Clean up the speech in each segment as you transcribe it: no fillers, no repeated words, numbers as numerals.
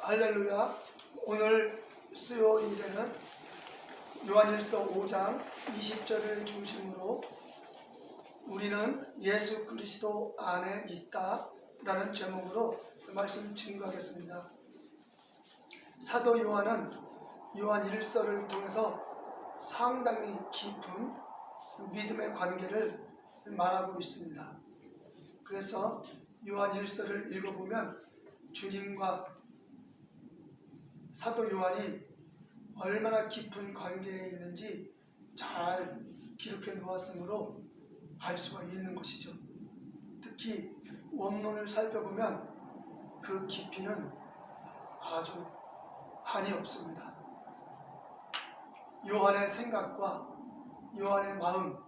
할렐루야. 오늘 수요일에는 요한일서 5장 20절을 중심으로 우리는 예수 그리스도 안에 있다 라는 제목으로 말씀 증거하겠습니다. 사도 요한은 요한일서를 통해서 상당히 깊은 믿음의 관계를 말하고 있습니다. 그래서 요한일서를 읽어보면 주님과 사도 요한이 얼마나 깊은 관계에 있는지 잘 기록해 놓았으므로 알 수가 있는 것이죠. 특히 원문을 살펴보면 그 깊이는 아주 한이 없습니다. 요한의 생각과 요한의 마음,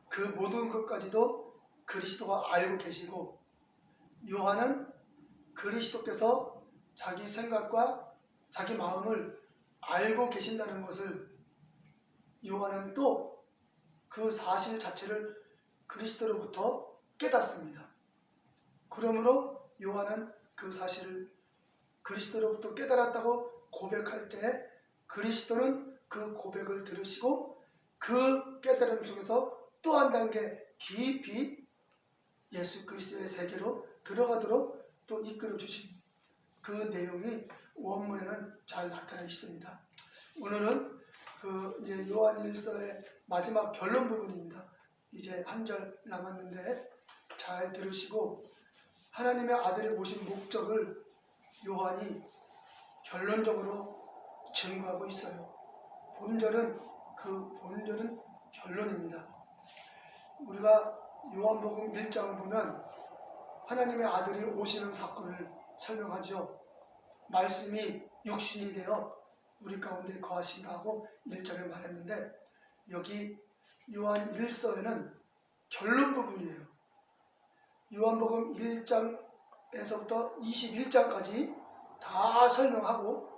그 모든 것까지도 그리스도가 알고 계시고, 요한은 그리스도께서 자기 생각과 자기 마음을 알고 계신다는 것을 요한은 또 그 사실 자체를 그리스도로부터 깨닫습니다. 그러므로 요한은 그 사실을 그리스도로부터 깨달았다고 고백할 때 그리스도는 그 고백을 들으시고 그 깨달음 속에서 또 한 단계 깊이 예수 그리스도의 세계로 들어가도록 또 이끌어 주신 그 내용이 원문에는 잘 나타나 있습니다. 오늘은 이제 요한일서의 마지막 결론 부분입니다. 이제 한 절 남았는데 잘 들으시고, 하나님의 아들이 오신 목적을 요한이 결론적으로 증거하고 있어요. 본절은 결론입니다. 우리가 요한복음 1장을 보면 하나님의 아들이 오시는 사건을 설명하죠. 말씀이 육신이 되어 우리 가운데 거하신다고 1장에 말했는데, 여기 요한 1서에는 결론 부분이에요. 요한복음 1장에서부터 21장까지 다 설명하고,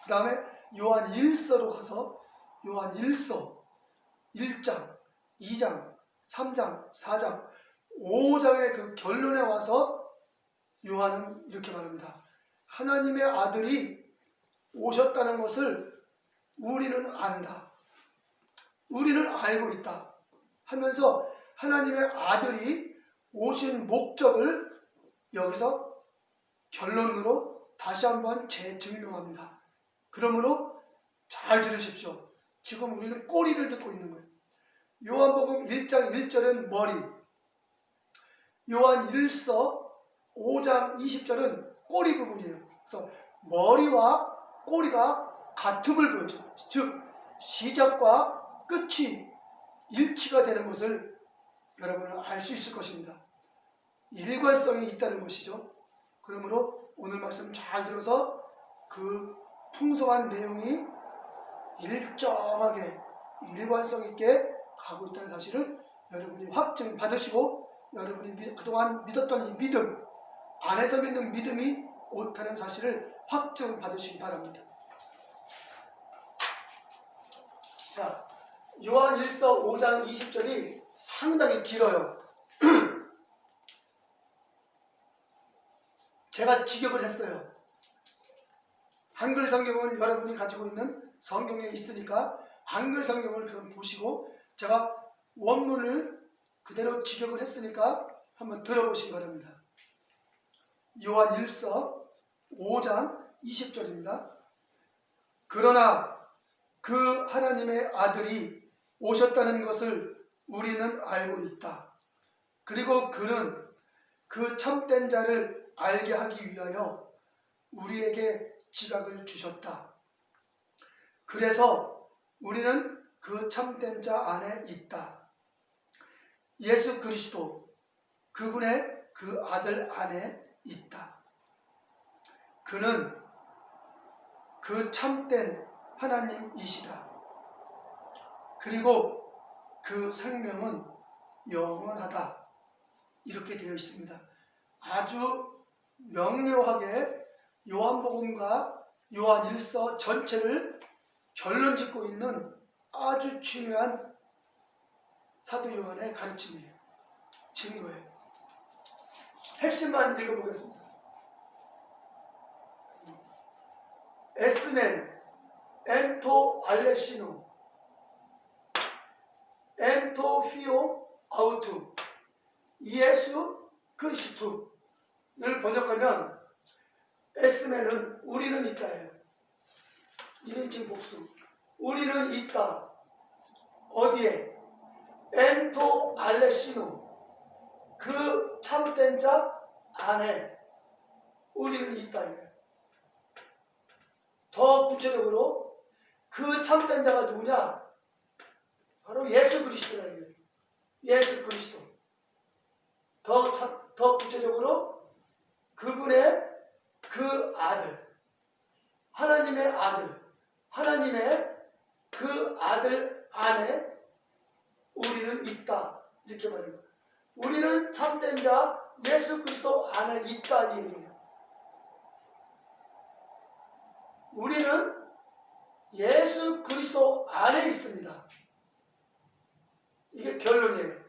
그 다음에 요한 1서로 가서 요한 1서 1장, 2장, 3장, 4장, 5장의 그 결론에 와서 요한은 이렇게 말합니다. 하나님의 아들이 오셨다는 것을 우리는 안다. 우리는 알고 있다. 하면서 하나님의 아들이 오신 목적을 여기서 결론으로 다시 한번 재증명합니다. 그러므로 잘 들으십시오. 지금 우리는 꼬리를 듣고 있는 거예요. 요한복음 1장 1절은 머리, 요한 1서 5장 20절은 꼬리 부분이에요. 그래서 머리와 꼬리가 같음을 보여줘. 즉 시작과 끝이 일치가 되는 것을 여러분은 알 수 있을 것입니다. 일관성이 있다는 것이죠. 그러므로 오늘 말씀 잘 들어서 그 풍성한 내용이 일정하게 일관성 있게 가고 있다는 사실을 여러분이 확증 받으시고, 여러분이 그동안 믿었던 이 믿음 안에서 믿는 믿음이 옳다는 사실을 확증 받으시기 바랍니다. 자, 요한일서 5장 20절이 상당히 길어요. 제가 직역을 했어요. 한글 성경은 여러분이 가지고 있는 성경에 있으니까 한글 성경을 그럼 보시고, 제가 원문을 그대로 직역을 했으니까 한번 들어보시기 바랍니다. 요한일서 5장 20절입니다. 그러나 그 하나님의 아들이 오셨다는 것을 우리는 알고 있다. 그리고 그는 그 참된 자를 알게 하기 위하여 우리에게 지각을 주셨다. 그래서 우리는 그 참된 자 안에 있다. 예수 그리스도, 그분의 그 아들 안에 있다. 그는 그 참된 하나님이시다. 그리고 그 생명은 영원하다. 이렇게 되어 있습니다. 아주 명료하게 요한복음과 요한일서 전체를 결론 짓고 있는 아주 중요한 사도 요한의 가르침이에요. 증거예요. 핵심만 읽어보겠습니다. 에스멘, 엔토 알레시누, 엔토 히오 아우투, 예수 그리스도를 번역하면 에스멘은 우리는 있다예요. 1인칭 복수. 우리는 있다. 어디에? 엔토 알레시누, 그 참된 자 안에 우리는 있다. 더 구체적으로 그 참된 자가 누구냐? 바로 예수 그리스도라. 예수 그리스도. 더 구체적으로 그분의 그 아들, 하나님의 아들, 하나님의 그 아들 안에 우리는 있다. 이렇게 말해요. 우리는 참된 자 예수 그리스도 안에 있다, 이 얘기예요. 우리는 예수 그리스도 안에 있습니다. 이게 결론이에요.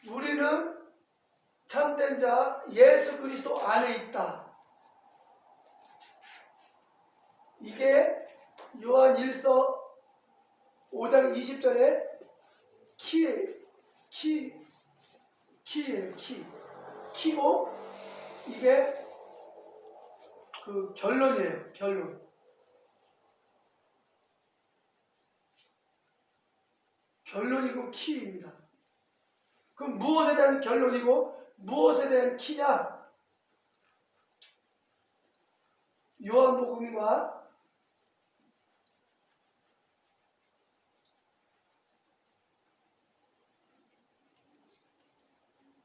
우리는 참된 자 예수 그리스도 안에 있다. 이게 요한 1서 5장 20절에 키예요. 키고 이게 그 결론이에요. 결론이고 키입니다. 그럼 무엇에 대한 결론이고 무엇에 대한 키냐? 요한복음과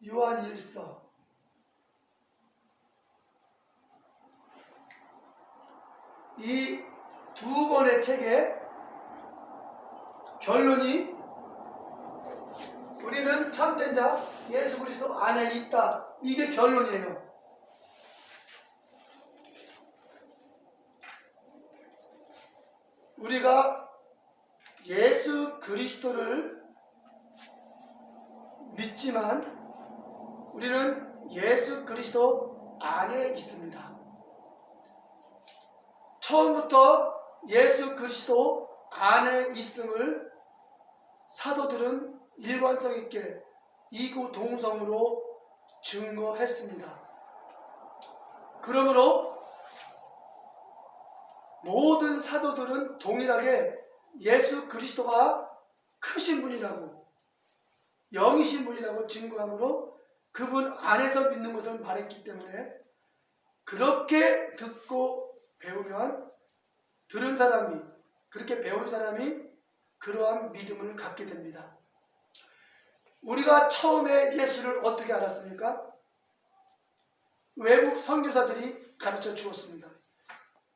요한 1서 이 두 권의 책의 결론이 우리는 참된 자 예수 그리스도 안에 있다. 이게 결론이에요. 우리가 예수 그리스도를 믿지만 우리는 예수 그리스도 안에 있습니다. 처음부터 예수 그리스도 안에 있음을 사도들은 일관성 있게 이구동성으로 증거했습니다. 그러므로 모든 사도들은 동일하게 예수 그리스도가 크신 분이라고, 영이신 분이라고 증거함으로 그분 안에서 믿는 것을 말했기 때문에 그렇게 듣고 배우면 들은 사람이, 그렇게 배운 사람이 그러한 믿음을 갖게 됩니다. 우리가 처음에 예수를 어떻게 알았습니까? 외국 선교사들이 가르쳐 주었습니다.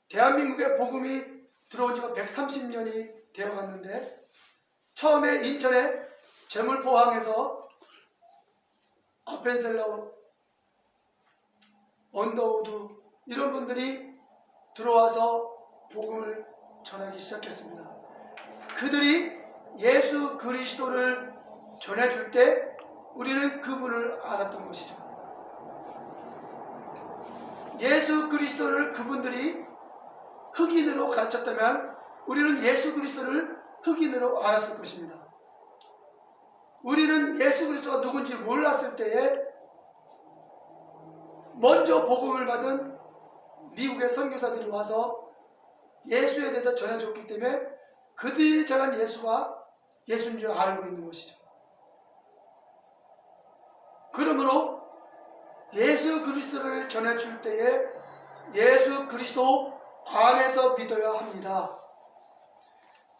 대한민국에 복음이 들어온 지가 130년이 되어갔는데 처음에 인천의 제물포항에서 아펜셀러, 언더우드 이런 분들이 들어와서 복음을 전하기 시작했습니다. 그들이 예수 그리스도를 전해줄 때 우리는 그분을 알았던 것이죠. 예수 그리스도를 그분들이 흑인으로 가르쳤다면 우리는 예수 그리스도를 흑인으로 알았을 것입니다. 우리는 예수 그리스도가 누군지 몰랐을 때에 먼저 복음을 받은 미국의 선교사들이 와서 예수에 대해서 전해줬기 때문에 그들이 전한 예수가 예수인 줄 알고 있는 것이죠. 그러므로 예수 그리스도를 전해줄 때에 예수 그리스도 안에서 믿어야 합니다.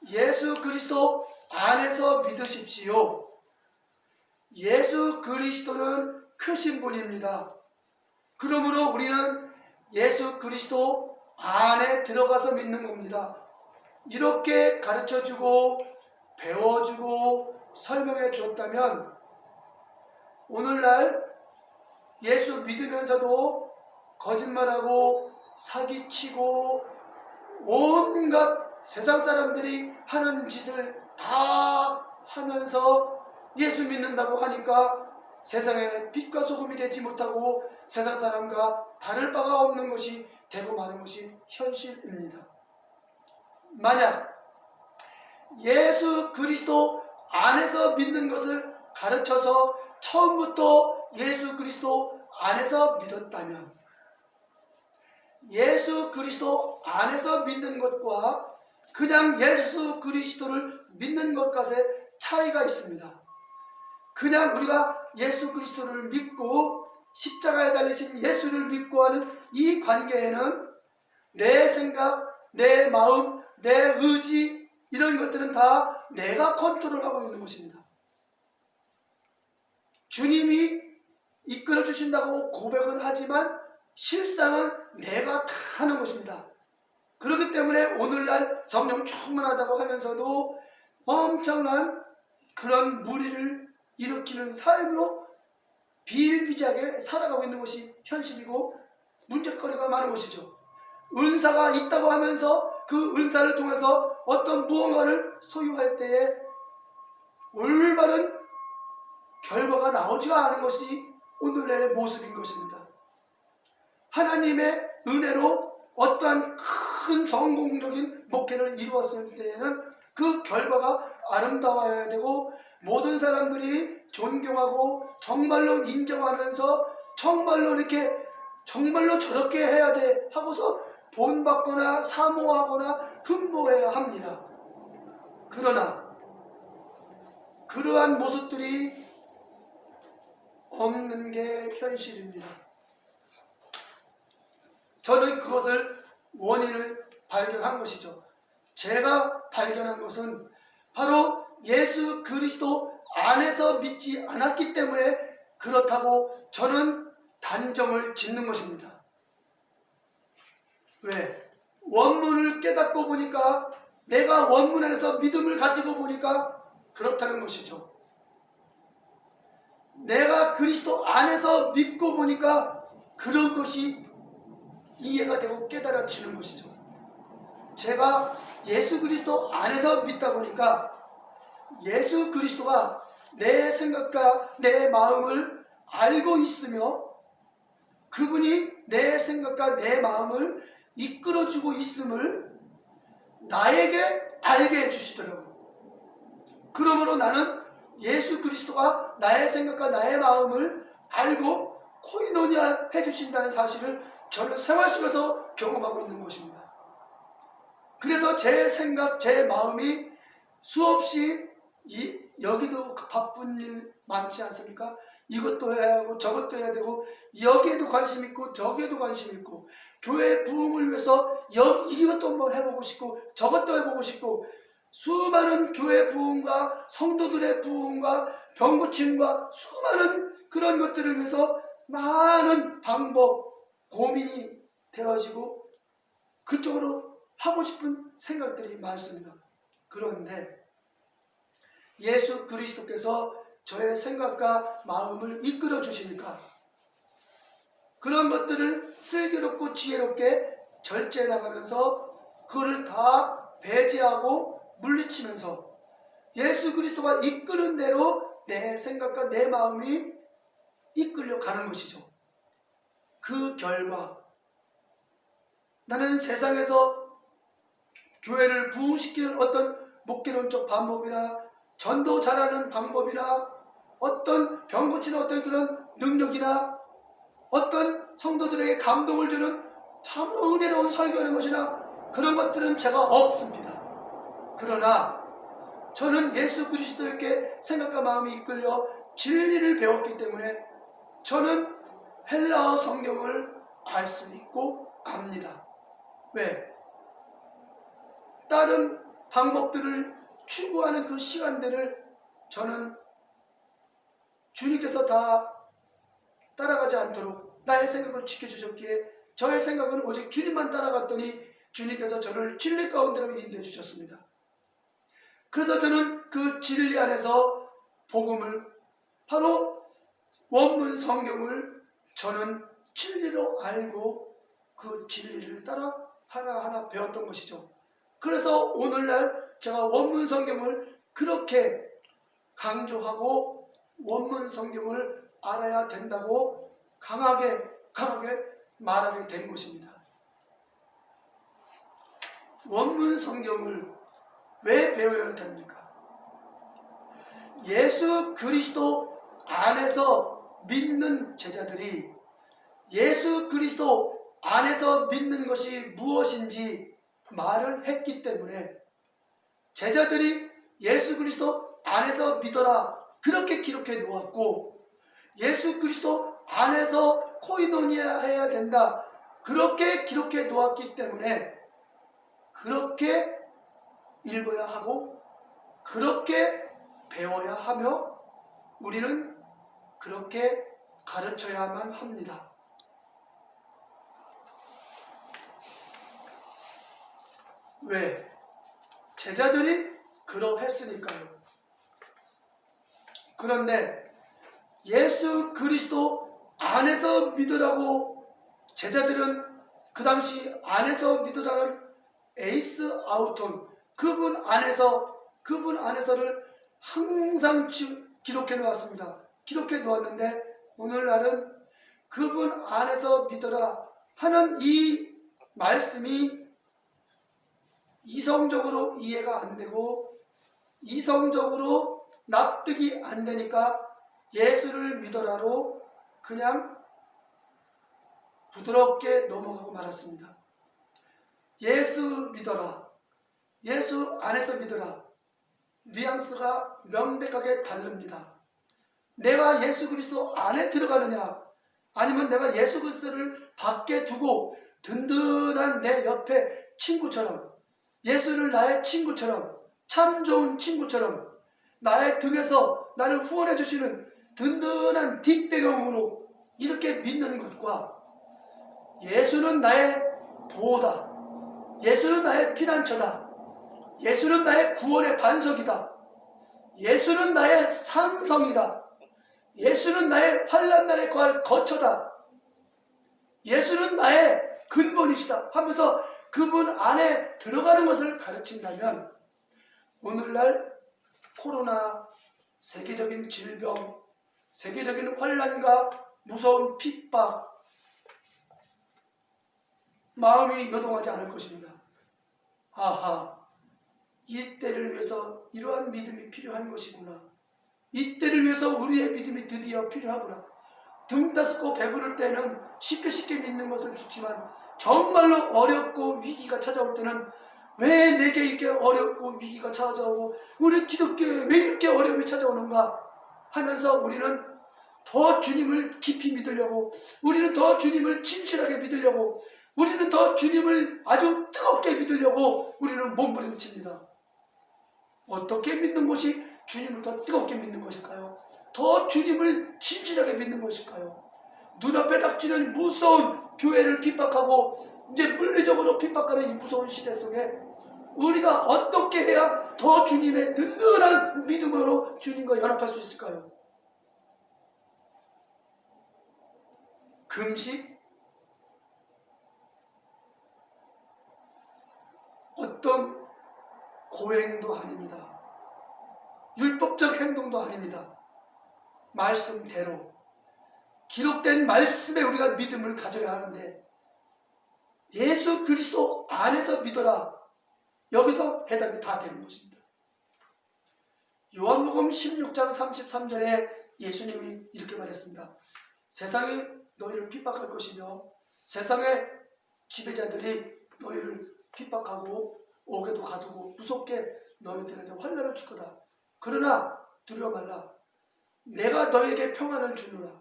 예수 그리스도 안에서 믿으십시오. 예수 그리스도는 크신 분입니다. 그러므로 우리는 예수 그리스도 안에 들어가서 믿는 겁니다. 이렇게 가르쳐주고 배워주고 설명해 주었다면 오늘날 예수 믿으면서도 거짓말하고 사기치고 온갖 세상 사람들이 하는 짓을 다 하면서 예수 믿는다고 하니까 세상에 빛과 소금이 되지 못하고 세상 사람과 다를 바가 없는 것이 되고 마는 것이 현실입니다. 만약 예수 그리스도 안에서 믿는 것을 가르쳐서 처음부터 예수 그리스도 안에서 믿었다면, 예수 그리스도 안에서 믿는 것과 그냥 예수 그리스도를 믿는 것과의 차이가 있습니다. 그냥 우리가 예수 그리스도를 믿고 십자가에 달리신 예수를 믿고 하는 이 관계에는 내 생각, 내 마음, 내 의지 이런 것들은 다 내가 컨트롤하고 있는 것입니다. 주님이 이끌어 주신다고 고백은 하지만 실상은 내가 다 하는 것입니다. 그렇기 때문에 오늘날 성령 충만하다고 하면서도 엄청난 그런 무리를 일으키는 삶으로 비일비재하게 살아가고 있는 것이 현실이고 문제거리가 많은 것이죠. 은사가 있다고 하면서 그 은사를 통해서 어떤 무언가를 소유할 때에 올바른 결과가 나오지가 않은 것이 오늘의 모습인 것입니다. 하나님의 은혜로 어떠한 큰 성공적인 목회를 이루었을 때에는 그 결과가 아름다워야 되고 모든 사람들이 존경하고 정말로 인정하면서 정말로 이렇게 정말로 저렇게 해야 돼 하고서 본받거나 사모하거나 흠모해야 합니다. 그러나 그러한 모습들이 없는 게 현실입니다. 저는 그것을 원인을 발견한 것이죠. 제가 발견한 것은 바로 예수 그리스도 안에서 믿지 않았기 때문에 그렇다고 저는 단정을 짓는 것입니다. 왜? 원문을 깨닫고 보니까, 내가 원문 안에서 믿음을 가지고 보니까 그렇다는 것이죠. 내가 그리스도 안에서 믿고 보니까 그런 것이 이해가 되고 깨달아지는 것이죠. 제가 예수 그리스도 안에서 믿다 보니까 예수 그리스도가 내 생각과 내 마음을 알고 있으며 그분이 내 생각과 내 마음을 이끌어주고 있음을 나에게 알게 해주시더라고요. 그러므로 나는 예수 그리스도가 나의 생각과 나의 마음을 알고 코이노니아 해주신다는 사실을 저는 생활 속에서 경험하고 있는 것입니다. 그래서 제 생각, 제 마음이 수없이 여기도 바쁜 일 많지 않습니까? 이것도 해야 하고 저것도 해야 되고 여기에도 관심 있고 저기에도 관심 있고 교회 부흥을 위해서 이것도 한번 해보고 싶고 저것도 해보고 싶고 수많은 교회 부흥과 성도들의 부흥과 병고침과 수많은 그런 것들을 위해서 많은 방법, 고민이 되어지고 그쪽으로 하고 싶은 생각들이 많습니다. 그런데 예수 그리스도께서 저의 생각과 마음을 이끌어 주시니까 그런 것들을 슬기롭고 지혜롭게 절제해 나가면서 그거를 다 배제하고 물리치면서 예수 그리스도가 이끄는 대로 내 생각과 내 마음이 이끌려 가는 것이죠. 그 결과 나는 세상에서 교회를 부흥시키는 어떤 목회론적 방법이나 전도 잘하는 방법이나 어떤 병 고치는 어떤 그런 능력이나 어떤 성도들에게 감동을 주는 참으로 은혜로운 설교하는 것이나 그런 것들은 제가 없습니다. 그러나 저는 예수 그리스도에게 생각과 마음이 이끌려 진리를 배웠기 때문에 저는 헬라어 성경을 알 수 있고 압니다. 왜? 다른 방법들을 추구하는 그 시간들을 저는 주님께서 다 따라가지 않도록 나의 생각을 지켜주셨기에 저의 생각은 오직 주님만 따라갔더니 주님께서 저를 진리 가운데로 인도해 주셨습니다. 그래서 저는 그 진리 안에서 복음을 바로 원문 성경을 저는 진리로 알고 그 진리를 따라 하나하나 배웠던 것이죠. 그래서 오늘날 제가 원문 성경을 그렇게 강조하고 원문 성경을 알아야 된다고 강하게 말하게 된 것입니다. 원문 성경을 왜 배워야 됩니까? 예수 그리스도 안에서 믿는 제자들이 예수 그리스도 안에서 믿는 것이 무엇인지 말을 했기 때문에 제자들이 예수 그리스도 안에서 믿어라 그렇게 기록해 놓았고, 예수 그리스도 안에서 코이노니아 해야 된다 그렇게 기록해 놓았기 때문에 그렇게 읽어야 하고 그렇게 배워야 하며 우리는 그렇게 가르쳐야만 합니다. 왜? 제자들이 그러했으니까요. 그런데 예수 그리스도 안에서 믿으라고 제자들은 그 당시 안에서 믿으라는 에이스 아우톤 그분 안에서를 항상 기록해 놓았습니다. 기록해 놓았는데 오늘날은 그분 안에서 믿어라 하는 이 말씀이 이성적으로 이해가 안 되고 이성적으로 납득이 안 되니까 예수를 믿어라로 그냥 부드럽게 넘어가고 말았습니다. 예수 믿어라, 예수 안에서 믿어라, 뉘앙스가 명백하게 다릅니다. 내가 예수 그리스도 안에 들어가느냐 아니면 내가 예수 그리스도를 밖에 두고 든든한 내 옆에 친구처럼, 예수를 나의 친구처럼, 참 좋은 친구처럼 나의 등에서 나를 후원해 주시는 든든한 뒷배경으로 이렇게 믿는 것과 예수는 나의 보호다, 예수는 나의 피난처다, 예수는 나의 구원의 반석이다, 예수는 나의 산성이다, 예수는 나의 환난날에 거할 거처다, 예수는 나의 근본이시다 하면서 그분 안에 들어가는 것을 가르친다면 오늘날 코로나, 세계적인 질병, 세계적인 환난과 무서운 핍박, 마음이 요동하지 않을 것입니다. 아하, 이 때를 위해서 이러한 믿음이 필요한 것이구나. 이 때를 위해서 우리의 믿음이 드디어 필요하구나. 등 따스고 배부를 때는 쉽게 믿는 것을 좋지만 정말로 어렵고 위기가 찾아올 때는 왜 내게 이렇게 어렵고 위기가 찾아오고 우리 기독교에 왜 이렇게 어려움이 찾아오는가 하면서 우리는 더 주님을 깊이 믿으려고, 우리는 더 주님을 진실하게 믿으려고, 우리는 더 주님을 아주 뜨겁게 믿으려고 우리는 몸부림칩니다. 어떻게 믿는 것이 주님을 더 뜨겁게 믿는 것일까요? 더 주님을 진실하게 믿는 것일까요? 눈앞에 닥치는 무서운 교회를 핍박하고 이제 물리적으로 핍박하는 이 무서운 시대 속에 우리가 어떻게 해야 더 주님의 든든한 믿음으로 주님과 연합할 수 있을까요? 금식? 어떤 고행도 아닙니다. 율법적 행동도 아닙니다. 말씀대로 기록된 말씀에 우리가 믿음을 가져야 하는데 예수 그리스도 안에서 믿어라. 여기서 해답이 다 되는 것입니다. 요한복음 16장 33절에 예수님이 이렇게 말했습니다. 세상이 너희를 핍박할 것이며 세상의 지배자들이 너희를 핍박하고 옥에도 가두고 무섭게 너희들에게 환난을 줄 거다. 그러나 두려워 말라. 내가 너희에게 평안을 주노라.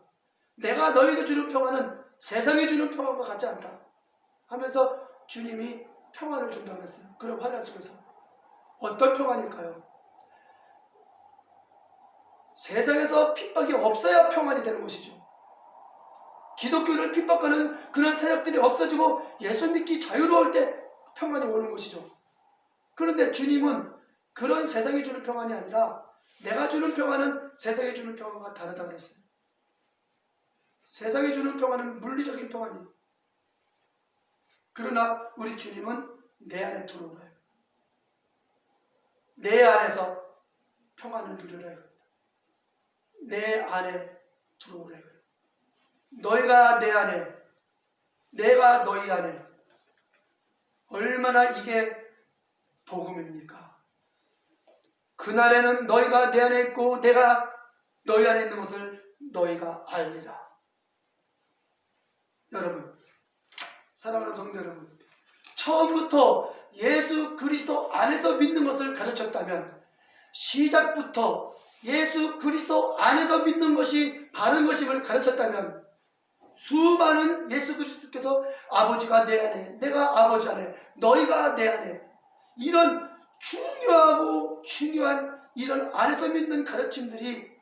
내가 너희에게 주는 평안은 세상이 주는 평안과 같지 않다 하면서 주님이 평안을 준다고 했어요. 그런 환난 속에서 어떤 평안일까요? 세상에서 핍박이 없어야 평안이 되는 것이죠. 기독교를 핍박하는 그런 세력들이 없어지고 예수 믿기 자유로울 때 평안이 오는 것이죠. 그런데 주님은 그런 세상이 주는 평안이 아니라 내가 주는 평안은 세상이 주는 평안과 다르다고 그랬어요. 세상이 주는 평안은 물리적인 평안이에요. 그러나 우리 주님은 내 안에 들어오라요. 내 안에서 평안을 누려라. 내 안에 들어오래. 너희가 내 안에, 내가 너희 안에. 얼마나 이게 복음입니까? 그날에는 너희가 내 안에 있고 내가 너희 안에 있는 것을 너희가 알리라. 여러분, 사랑하는 성도 여러분, 처음부터 예수 그리스도 안에서 믿는 것을 가르쳤다면, 시작부터 예수 그리스도 안에서 믿는 것이 바른 것임을 가르쳤다면, 수많은 예수 그리스도께서 아버지가 내 안에, 내가 아버지 안에, 너희가 내 안에, 이런 중요하고 중요한 이런 안에서 믿는 가르침들이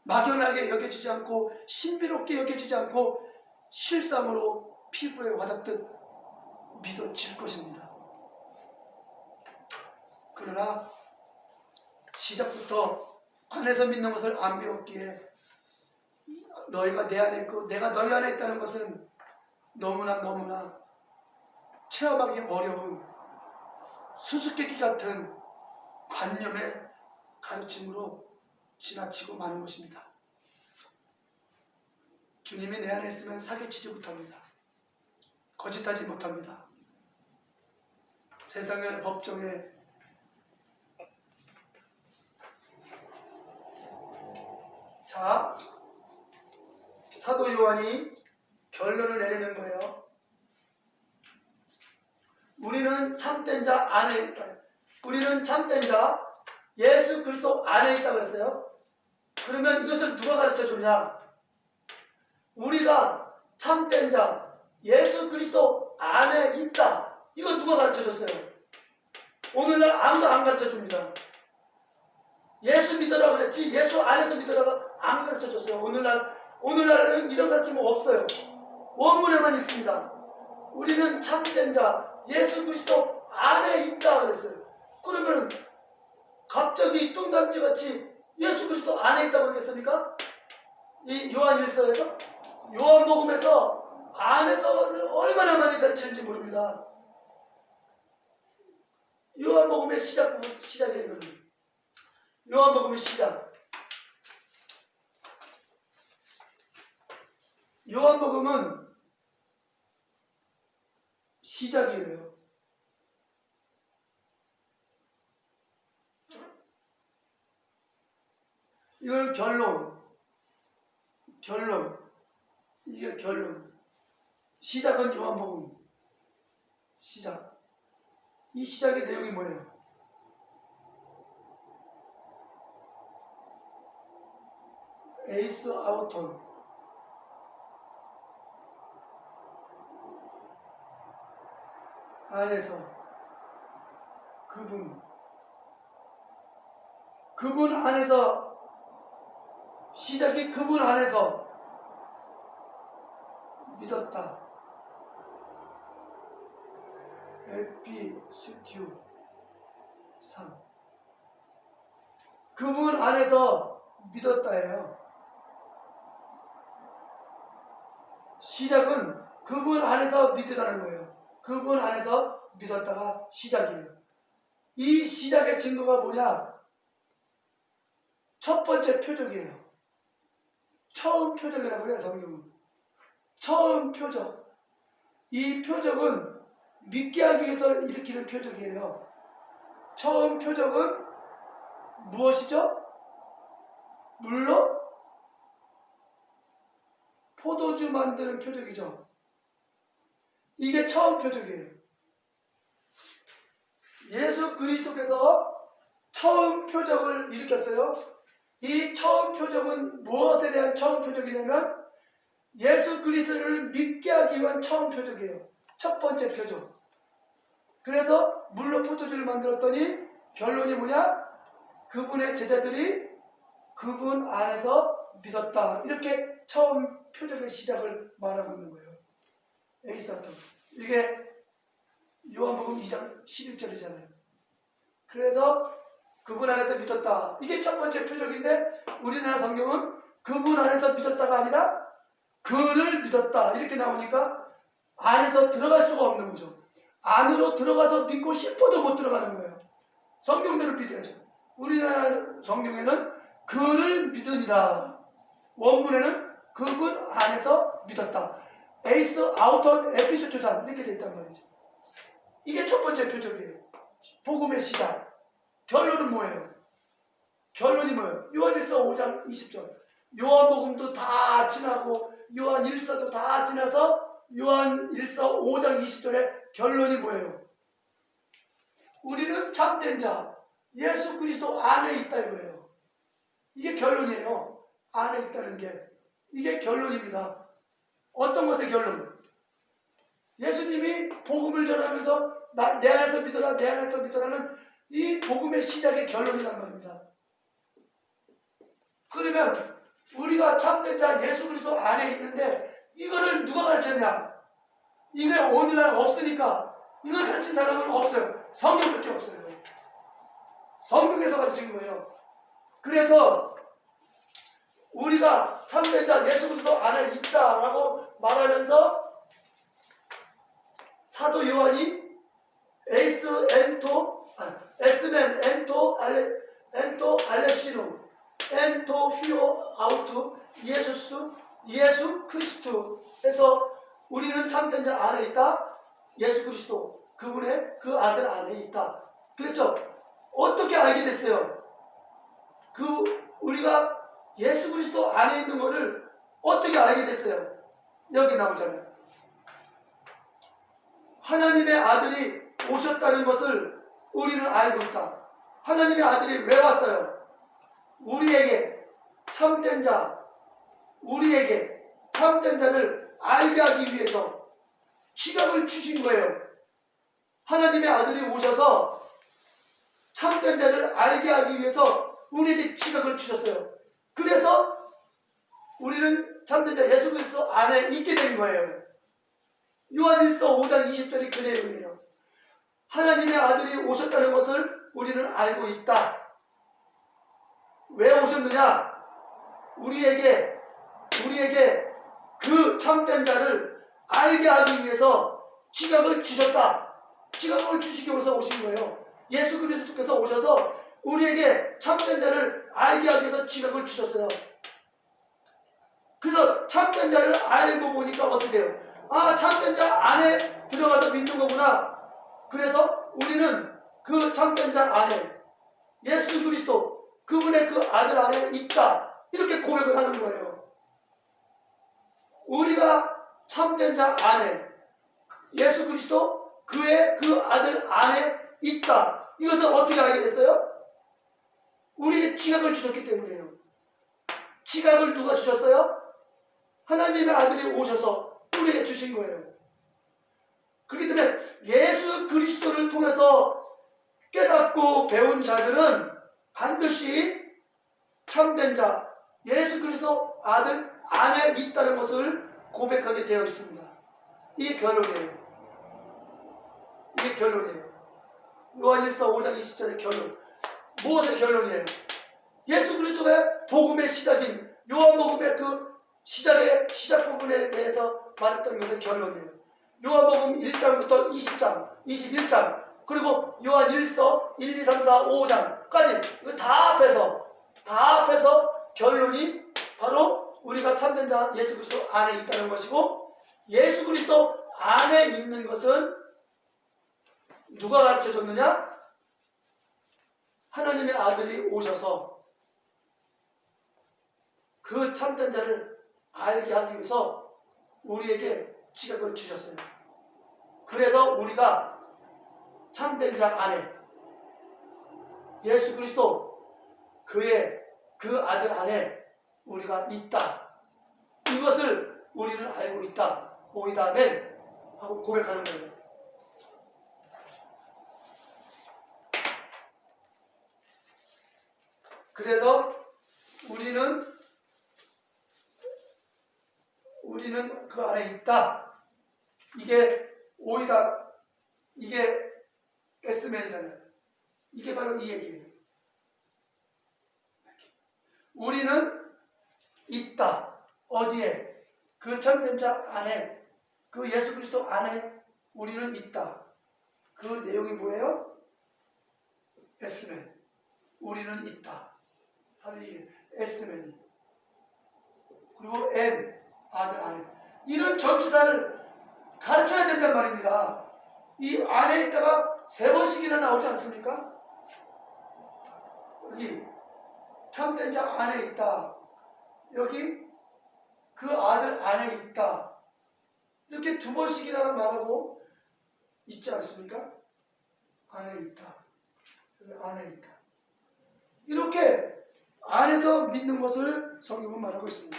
막연하게 여겨지지 않고 신비롭게 여겨지지 않고 실상으로 피부에 와닿듯 믿어질 것입니다. 그러나 시작부터 안에서 믿는 것을 안 배웠기에 너희가 내 안에 있고 내가 너희 안에 있다는 것은 너무나 체험하기 어려운 수수께끼 같은 관념의 가르침으로 지나치고 마는 것입니다. 주님이 내 안에 있으면 사기치지 못합니다. 거짓하지 못합니다. 세상의 법정에 자, 사도 요한이 결론을 내리는 거예요. 우리는 참된 자 안에 있다. 우리는 참된 자 예수 그리스도 안에 있다고 했어요. 그러면 이것을 누가 가르쳐 줬냐? 우리가 참된 자 예수 그리스도 안에 있다. 이거 누가 가르쳐 줬어요? 오늘날 아무도 안 가르쳐 줍니다. 예수 믿으라 그랬지 예수 안에서 믿으라고 안 가르쳐 줬어요. 오늘날에는 이런 가르침은 없어요. 원문에만 있습니다. 우리는 참된 자 예수 그리스도 안에 있다 그랬어요. 그러면 갑자기 뚱딴지같이 예수 그리스도 안에 있다고 그러겠습니까? 이 요한 1서에서 요한복음에서 안에서 얼마나 많이 가르치는지 모릅니다. 요한복음의 시작이에요. 요한복음의 시작. 요한복음은 시작이에요. 이걸 결론. 이게 결론. 시작은 요한복음. 시작. 이 시작의 내용이 뭐예요? 에이스 아우톤. 안에서 그분 안에서 시작이 그분 안에서 믿었다. 에피스튜 3. 그분 안에서 믿었다예요. 시작은 그분 안에서 믿으라는 거예요. 그분 안에서 믿었다가 시작이에요. 이 시작의 증거가 뭐냐? 첫 번째 표적이에요. 처음 표적이라고 해요, 성경은. 처음 표적. 이 표적은 믿게 하기 위해서 일으키는 표적이에요. 처음 표적은 무엇이죠? 물론 포도주 만드는 표적이죠. 이게 처음 표적이에요. 예수 그리스도께서 처음 표적을 일으켰어요. 이 처음 표적은 무엇에 대한 처음 표적이냐면 예수 그리스도를 믿게 하기 위한 처음 표적이에요. 첫 번째 표적. 그래서 물로 포도주를 만들었더니 결론이 뭐냐? 그분의 제자들이 그분 안에서 믿었다. 이렇게 처음 표적의 시작을 말하고 있는 거예요. 에이사토. 이게 요한복음 2장 11절이잖아요. 그래서 그분 안에서 믿었다. 이게 첫 번째 표적인데 우리나라 성경은 그분 안에서 믿었다가 아니라 그를 믿었다. 이렇게 나오니까 안에서 들어갈 수가 없는 거죠. 안으로 들어가서 믿고 싶어도 못 들어가는 거예요. 성경대로 믿어야죠. 우리나라 성경에는 그를 믿으니라. 원문에는 그분 안에서 믿었다. 에이스 아우턴 에피소드산 이렇게 돼 있단 말이죠. 이게 첫 번째 표적이에요. 복음의 시작. 결론은 뭐예요? 결론이 뭐예요? 요한일서 5장 20절. 요한복음도 다 지나고 요한일서도 다 지나서 요한일서 5장 20절의 결론이 뭐예요? 우리는 참된 자 예수 그리스도 안에 있다 이거예요. 이게 결론이에요. 안에 있다는 게 이게 결론입니다. 어떤 것의 결론? 예수님이 복음을 전하면서 내 안에서 믿어라 내 안에서 믿어라는 이 복음의 시작의 결론이란 말입니다. 그러면 우리가 참된 자 예수 그리스도 안에 있는데 이거를 누가 가르쳤냐? 이게 오늘날 없으니까 이걸 가르친 사람은 없어요. 성경밖에 없어요. 성경에서 가르친 거예요. 그래서 우리가 참된 자 예수 그리스도 안에 있다라고 말하면서 사도 요한이 에스멘 엔토 알레시노 엔토 휘오 아우투 예수 그리스도 해서 우리는 참된 자 안에 있다. 예수 그리스도 그분의 그 아들 안에 있다. 그렇죠? 어떻게 알게 됐어요? 우리가 예수 그리스도 안에 있는 것을 어떻게 알게 됐어요? 여기 나오잖아요. 하나님의 아들이 오셨다는 것을 우리는 알고 있다. 하나님의 아들이 왜 왔어요? 우리에게 참된 자를 알게 하기 위해서 지각을 주신 거예요. 하나님의 아들이 오셔서 참된 자를 알게 하기 위해서 우리에게 지각을 주셨어요. 그래서 우리는 참된 자 예수 그리스도 안에 있게 된 거예요. 요한일서 5장 20절이 그 내용이에요. 하나님의 아들이 오셨다는 것을 우리는 알고 있다. 왜 오셨느냐? 우리에게 그 참된 자를 알게 하기 위해서 지각을 주셨다. 지각을 주시기 위해서 오신 거예요. 예수 그리스도께서 오셔서 우리에게 참된 자를 알게 하기 위해서 지각을 주셨어요. 그래서 참된 자를 알고 보니까 어떻게 돼요? 아, 참된 자 안에 들어가서 믿는 거구나. 그래서 우리는 그 참된 자 안에 예수 그리스도 그분의 그 아들 안에 있다. 이렇게 고백을 하는 거예요. 우리가 참된 자 안에 예수 그리스도 그의 그 아들 안에 있다. 이것을 어떻게 알게 됐어요? 우리에게 지각을 주셨기 때문이에요. 지각을 누가 주셨어요? 하나님의 아들이 오셔서 우리에게 주신 거예요. 그렇기 때문에 예수 그리스도를 통해서 깨닫고 배운 자들은 반드시 참된 자 예수 그리스도 아들 안에 있다는 것을 고백하게 되어 있습니다. 이게 결론이에요. 요한일서 5장 20절의 결론. 무엇의 결론이에요? 예수 그리스도의 복음의 시작인 요한복음의 그 시작 부분에 대해서 말했던 것은 결론이에요. 요한복음 1장부터 20장, 21장, 그리고 요한일서 1, 2, 3, 4, 5장까지 다 합해서 결론이 바로 우리가 참된 자 예수 그리스도 안에 있다는 것이고, 예수 그리스도 안에 있는 것은 누가 가르쳐줬느냐? 하나님의 아들이 오셔서 그 참된 자를 알게 하기 위해서 우리에게 지각을 주셨어요. 그래서 우리가 참된 자 안에 예수 그리스도 그의 그 아들 안에 우리가 있다. 이것을 우리는 알고 있다. 오이다멘 하고 고백하는 거예요. 그래서 우리는 그 안에 있다. 이게 오이다. 이게 에스멘이잖아요. 이게 바로 이 얘기예요. 우리는 있다. 어디에? 그 참된 자 안에, 그 예수 그리스도 안에 우리는 있다. 그 내용이 뭐예요? 에스멘. 우리는 있다. 바로 이게 S맨이. 그리고 N, 아들, 아내. 이런 전치사를 가르쳐야 된단 말입니다. 이 안에 있다가 3번씩이나 나오지 않습니까? 여기 참된 자 안에 있다. 여기 그 아들 안에 있다. 이렇게 2번씩이나 말하고 있지 않습니까? 안에 있다. 여기 안에 있다. 이렇게 안에서 믿는 것을 성경은 말하고 있습니다.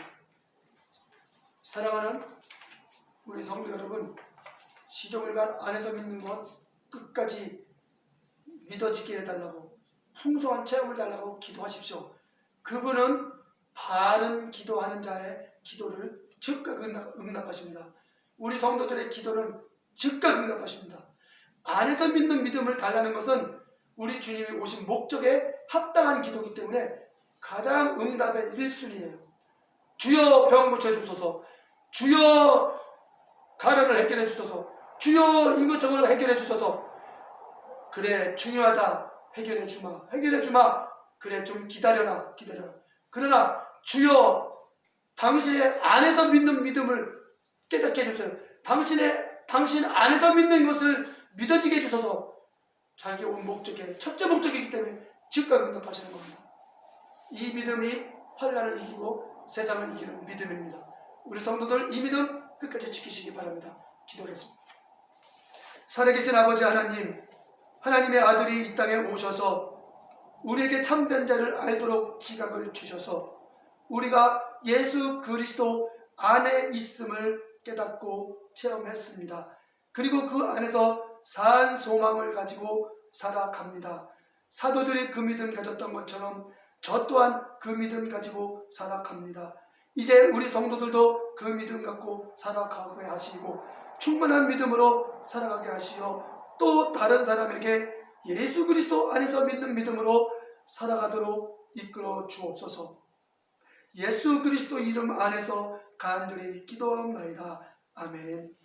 사랑하는 우리 성도 여러분, 시종일관 안에서 믿는 것 끝까지 믿어지게 해달라고, 풍성한 체험을 달라고 기도하십시오. 그분은 바른 기도하는 자의 기도를 즉각 응답하십니다. 우리 성도들의 기도는 즉각 응답하십니다. 안에서 믿는 믿음을 달라는 것은 우리 주님이 오신 목적에 합당한 기도이기 때문에 가장 응답의 1순위예요. 주여 병 고쳐주소서, 주여 가난을 해결해 주소서, 주여 이것저것 해결해 주소서. 그래 중요하다, 해결해 주마, 해결해 주마. 그래 좀 기다려라, 기다려라. 그러나 주여 당신의 안에서 믿는 믿음을 깨닫게 해주세요. 당신 안에서 믿는 것을 믿어지게 해주셔서 자기 온 목적의 첫째 목적이기 때문에 즉각 응답하시는 겁니다. 이 믿음이 환난을 이기고 세상을 이기는 믿음입니다. 우리 성도들 이 믿음 끝까지 지키시기 바랍니다. 기도하겠습니다. 살아계신 아버지 하나님, 하나님의 아들이 이 땅에 오셔서 우리에게 참된 자를 알도록 지각을 주셔서 우리가 예수 그리스도 안에 있음을 깨닫고 체험했습니다. 그리고 그 안에서 산 소망을 가지고 살아갑니다. 사도들이 그 믿음 가졌던 것처럼 저 또한 그 믿음 가지고 살아갑니다. 이제 우리 성도들도 그 믿음 갖고 살아가게 하시고 충만한 믿음으로 살아가게 하시어 또 다른 사람에게 예수 그리스도 안에서 믿는 믿음으로 살아가도록 이끌어 주옵소서. 예수 그리스도 이름 안에서 간절히 기도하옵나이다. 아멘.